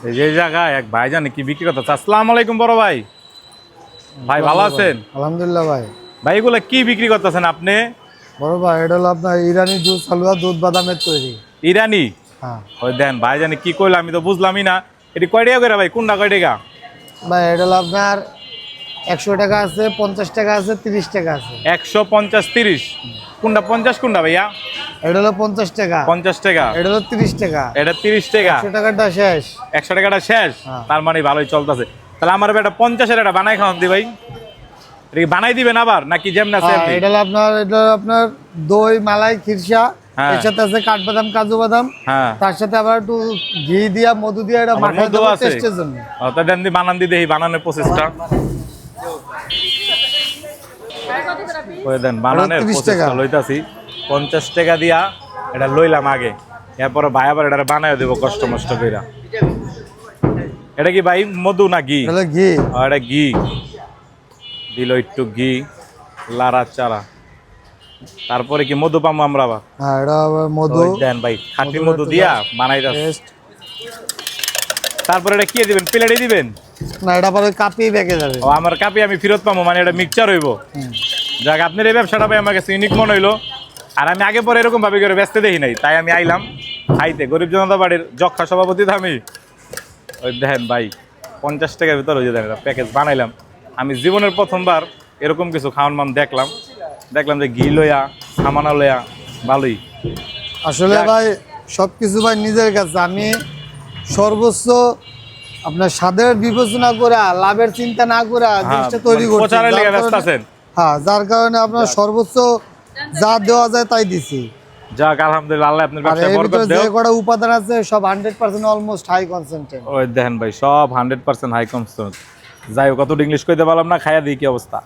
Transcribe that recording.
এই যে জায়গায় এক ভাই জানি কি বিক্রি করতেছে। আসসালামু আলাইকুম বড় ভাই। ভাই ভালো আছেন? আলহামদুলিল্লাহ ভাই। ভাই এগুলো কি বিক্রি করতেছেন আপনি? বড় ভাই, এটা হলো আপনার ইরানি জুস হালুয়া দুধ বাদামের তৈরি। ইরানি? হ্যাঁ ওই দেন ভাই জানি কি কইলো আমি তো বুঝলামই না। এটি কয় টাকা করে ভাই? কোনটা কয় টাকা? ভাই, এটা হলো আপনার 100 টাকা আছে, 50 টাকা আছে, 30 টাকা আছে। 150 30 কোনটা 50 কোনটা ভাইয়া? এটা হলো 50 টাকা, 50 টাকা। এটা হলো 30 টাকা। এটা 30 টাকা। 100 টাকাটা শেষ। 100 টাকাটা শেষ। হ্যাঁ। তার মানে ভালোই চলতেছে। তাহলে আমার একটা 50-এর একটা বানাই খাওয়ান দি ভাই। এটা কি বানাই দিবেন আবার নাকি যেমন আছে হ্যাঁ, এমনি? এটা হলো আপনার দই মালাই খিরসা, হ্যাঁ। এর সাথে আছে কাঠবাদাম কাজু বাদাম, হ্যাঁ। তার সাথে আবার একটু ঘি দিয়া মধু দিয়া এটা আবার মাখাই মধু দেবো আছে? টেস্টের জন্য। তা দেন দি বানান দি দেখি বানানোর প্রসেসটা। ওই দেন বানানোর 30 প্রসেসটা টাকা। লইতাছি। 50 টাকা দিয়া এটা লইলাম আগে। এরপরে ভাই আবার এটা বানায় দেবো কষ্ট মষ্ট কইরা। এটা কি ভাই মধু না ঘি? এটা হলো ঘি। এটা ঘি দিল একটু ঘি লাড়া চারা। তারপরে কি মধু পাবো আমরা আবার? হ্যাঁ, এটা আবার মধু। ওই দেন ভাই খাঁটি মধুর মধু একটু দিয়া just বানাইতাছি। taste। তারপরে এটা কি দিবেন? প্লেটে দিবেন? না, এটা পরে কাপিয়ে বেঁকে যাবে। ও আমার কাপি আমি ফেরত পাবো মানে এটা মিক্সচার হইব। যাক আপনার এই ব্যবসাটা ভাই আমার কাছে ইউনিক মনে হইলো। আর আমি আগে পরে এরকম ভাবে করে ব্যস্ত দেখি নাই, তাই আমি আইলাম খাইতে। গরিব জনতা বাড়ির যক্ষা সভাপতি তো আমি। ওই দেখেন ভাই 50 টাকার ভিতরে ওই যে দেখেন প্যাকেজ বানাইলাম। আমি জীবনের প্রথমবার এরকম কিছু খাওয়ান মান দেখলাম যে ঘি লইয়া সামানা লইয়া ভালোই। আসলে যাক। ভাই সবকিছু ভাই নিজের কাছে। আমি সর্বোচ্চ আপনার স্বাদের বিবেচনা করে লাভের চিন্তা না করে জিনিসটা তৈরি করছি। প্রচারের লেগে যার ব্যস্ত কারণে- আছেন। হ্যাঁ, যার কারণে আপনার সর্বোচ্চ যা দেওয়া যায় তাই দিছি। যাক আলহামদুলিল্লাহ, আল্লাহ আপনার আর ব্যবসায় এর বরকত ভিতরে যে দেও। কটা উপাদান আছে সব 100% অলমোস্ট হাই কনসেন্ট্রেট। ওই দেখেন ভাই সব 100% হাই কনসেন্ট। যাই হোক কত ইংলিশ কইতে পারলাম না, খাইয়া দিই কি অবস্থা।